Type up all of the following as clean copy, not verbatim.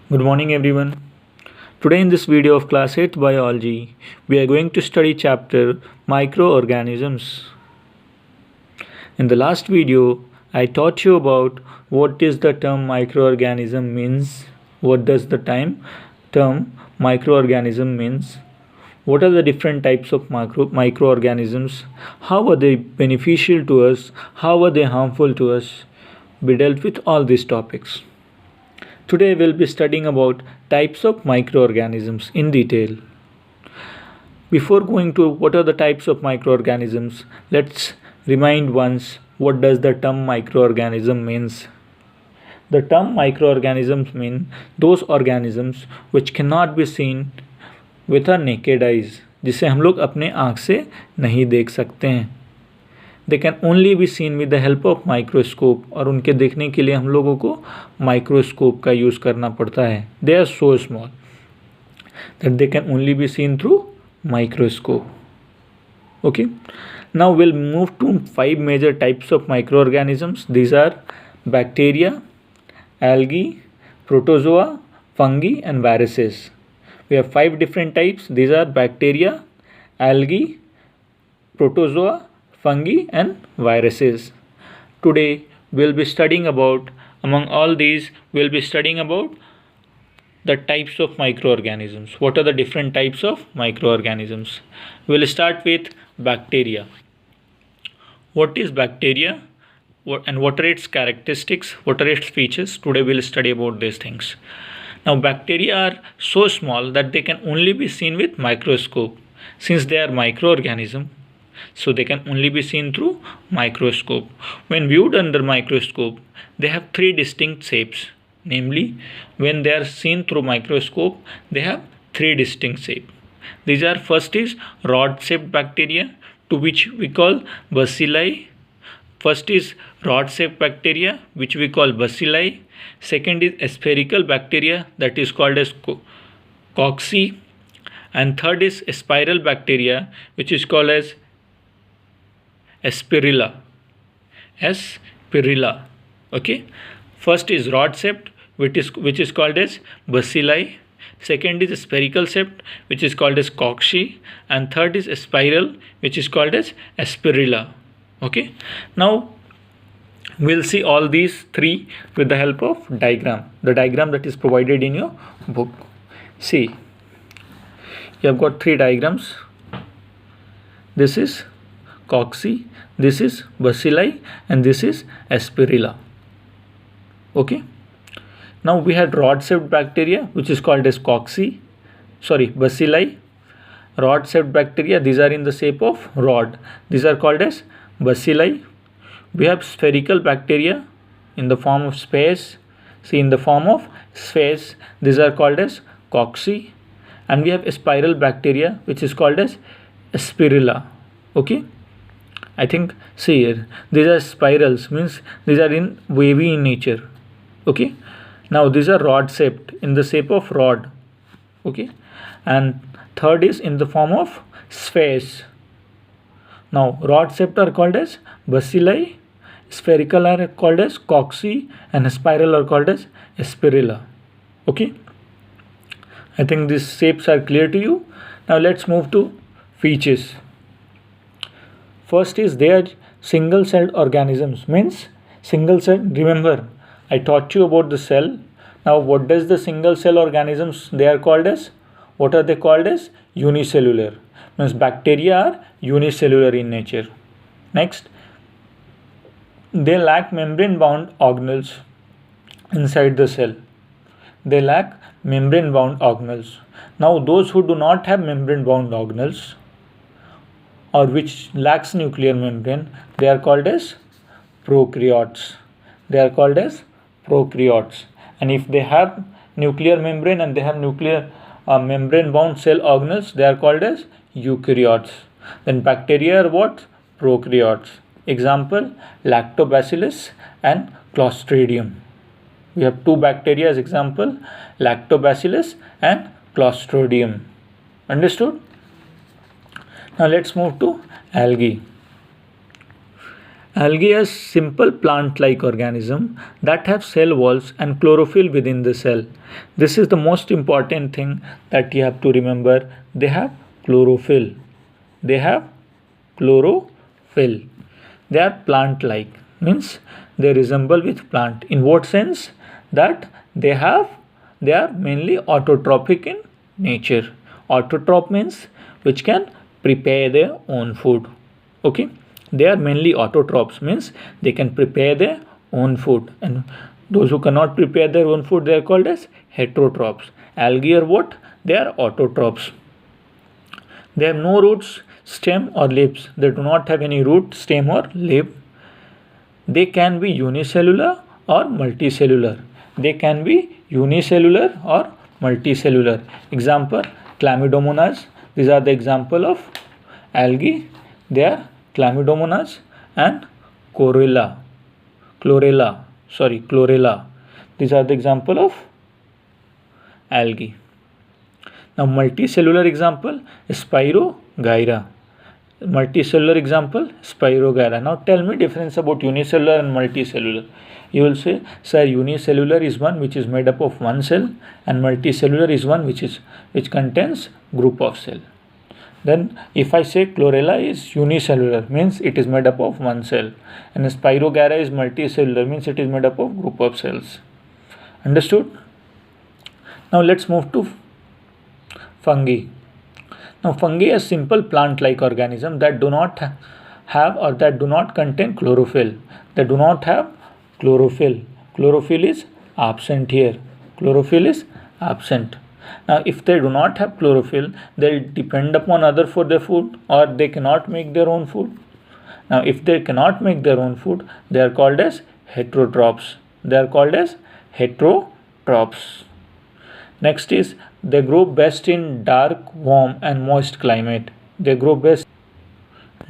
Good morning everyone. Today in this video of class 8 biology, we are going to study chapter microorganisms. In the last video, I taught you about what is the term microorganism means, what does the term microorganism means, what are the different types of microorganisms, how are they beneficial to us, how are they harmful to us. We dealt with all these topics. Today we'll be studying about types of microorganisms in detail. Before going to what are the types of microorganisms, let's remind once what does the term microorganism means. The term microorganisms mean those organisms which cannot be seen with our naked eyes, जिसे हम लोग अपने आँख से नहीं देख सकते हैं. दे can only be seen with the help of microscope, और उनके देखने के लिए हम लोगों को माइक्रोस्कोप का यूज़ करना पड़ता है. They are so small that they can only be seen through microscope. Okay, now will move to 5 major types of microorganisms. These are bacteria, algae, protozoa, fungi and viruses. We have 5 different types. These are bacteria, algae, protozoa, fungi and viruses. Today we'll be studying about, among all these, we'll be studying about the types of microorganisms. What are the different types of microorganisms? We'll start with bacteria. What is bacteria? And what are its characteristics, what are its features? Today we'll study about these things. Now bacteria are so small that they can only be seen with microscope. Since they are microorganism, so they can only be seen through microscope. When viewed under microscope, they have 3 distinct shapes. Namely, when they are seen through microscope, they have 3 distinct shapes. These are, first is rod-shaped bacteria, to which we call bacilli. First is rod-shaped bacteria, which we call bacilli. Second is spherical bacteria, that is called as cocci. And third is spiral bacteria, which is called as Asperilla. Okay. First is rod-shaped, which is called as bacilli. Second is spherical shaped, which is called as cocci. And third is spiral, which is called as Asperilla. Okay, now we'll see all these 3 with the help of diagram, the diagram that is provided in your book. See, you have got 3 diagrams. This is cocci, this is bacilli, and this is Asperilla. Okay, now we had rod-shaped bacteria, which is called as bacilli. Rod-shaped bacteria, these are in the shape of rod, these are called as bacilli. We have spherical bacteria in the form of space. See, in the form of space, these are called as cocci. And we have spiral bacteria, which is called as Asperilla. Okay, I think, see here, these are spirals, means these are in wavy in nature. Okay, now these are rod shaped, in the shape of rod. Okay, and third is in the form of space. Now rod-shaped are called as bacilli, spherical are called as cocci, and spiral are called as Asperilla. Okay, I think these shapes are clear to you. Now let's move to features. First is they are single-celled organisms, means single-celled. Remember, I taught you about the cell. Now what does the single-cell organisms they are called as? What are they called as? Unicellular. Means bacteria are unicellular in nature. Next, they lack membrane bound organelles inside the cell. They lack membrane bound organelles. Now those who do not have membrane bound organelles, or which lacks nuclear membrane, they are called as prokaryotes. They are called as prokaryotes. And if they have nuclear membrane and they have nuclear membrane bound cell organelles, they are called as eukaryotes. Then bacteria are what? Prokaryotes. Example, lactobacillus and clostridium. We have 2 bacteria as example, lactobacillus and clostridium. Understood? Now let's move to algae. Algae are simple plant-like organism that have cell walls and chlorophyll within the cell. This is the most important thing that you have to remember. They have chlorophyll. They have chlorophyll. They are plant-like, means they resemble with plant. In what sense? That they are mainly autotrophic in nature. Autotroph means which can prepare their own food. Okay, they are mainly autotrophs, means they can prepare their own food, and those who cannot prepare their own food, they are called as heterotrophs. Algae are what? They are autotrophs. They have no roots, stem or leaves. They do not have any root, stem or leaf. They can be unicellular or multicellular. They can be unicellular or multicellular. Example, Chlamydomonas. These are the example of algae. They are Chlamydomonas and chlorella. Chlorella. These are the example of algae. Now multicellular example, Spirogyra. Multicellular example, Spirogyra. Now tell me difference about unicellular and multicellular. You will say, sir, unicellular is one which is made up of one cell, and multicellular is one which contains group of cell. Then if I say chlorella is unicellular, means it is made up of one cell, and Spirogyra is multicellular, means it is made up of group of cells. Understood? Now let's move to fungi. Now fungi are simple plant-like organisms that do not have or that do not contain chlorophyll. They do not have chlorophyll. Chlorophyll is absent here. Chlorophyll is absent. Now if they do not have chlorophyll, they depend upon other for their food, or they cannot make their own food. Now if they cannot make their own food, they are called as heterotrophs. They are called as heterotrophs. Next is, they grow best in dark, warm and moist climate. They grow best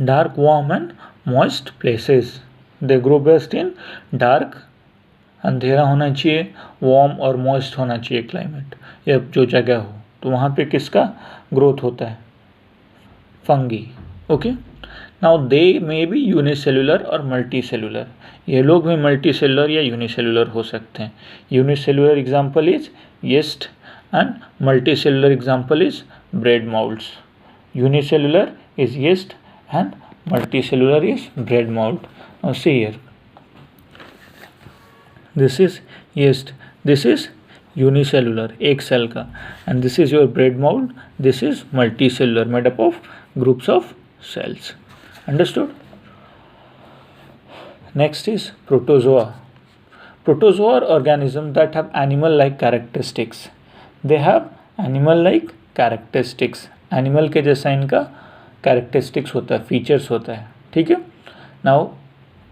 dark, warm and moist places. They grow best in dark, अंधेरा होना चाहिए, warm और moist होना चाहिए climate, या जो जगह हो, तो वहाँ पे किसका ग्रोथ होता है? Fungi. Okay. Now they may be unicellular और मल्टीसेलुलर. ये लोग भी मल्टीसेलुलर या यूनिसेलुलर हो सकते हैं. Unicellular example is yeast and multicellular example is bread molds. Unicellular is yeast and multicellular is bread mold. Now see here, this is yeast, this is unicellular, एक cell का, and this is your bread mold. This is multicellular, made up of groups of cells. Understood? Next is protozoa. Protozoa are organisms that have animal-like characteristics. They have animal like characteristics. Animal के जैसा इनका characteristics होता है, features होता है. ठीक है. Now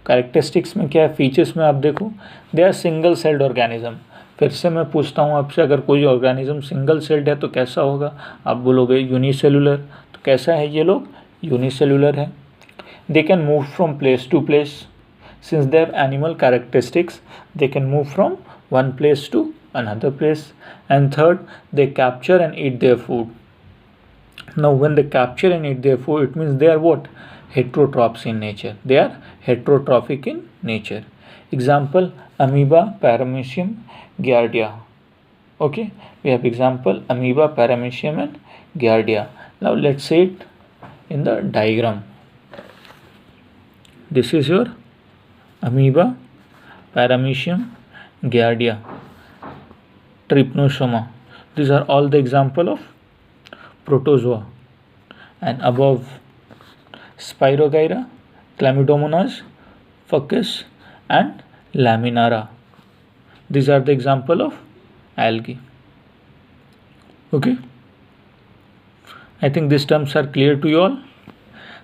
characteristics में क्या है, फीचर्स में आप देखो, they are single celled organism. फिर से मैं पूछता हूँ आपसे, अगर कोई ऑर्गेनिज्म सिंगल सेल्ड है तो कैसा होगा? आप बोलोगे यूनिसेलुलर. तो कैसा है ये लोग? यूनिसेलुलर है. They can move from place to place. Since they have animal characteristics, they can move from one place to another place. And third, they capture and eat their food. Now when they capture and eat their food, it means they are what? Heterotrophs in nature. They are heterotrophic in nature. Example, amoeba, paramecium, giardia. Okay, we have example amoeba, paramecium and giardia. Now let's say it in the diagram. This is your amoeba, paramecium, giardia, Trypanosoma. These are all the example of protozoa. And above, Spirogyra, Chlamydomonas, Fucus and Laminara. These are the example of algae. Okay, I think these terms are clear to you all.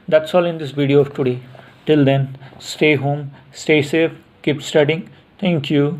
That's all in this video of today. Till then, stay home, stay safe, keep studying. Thank you.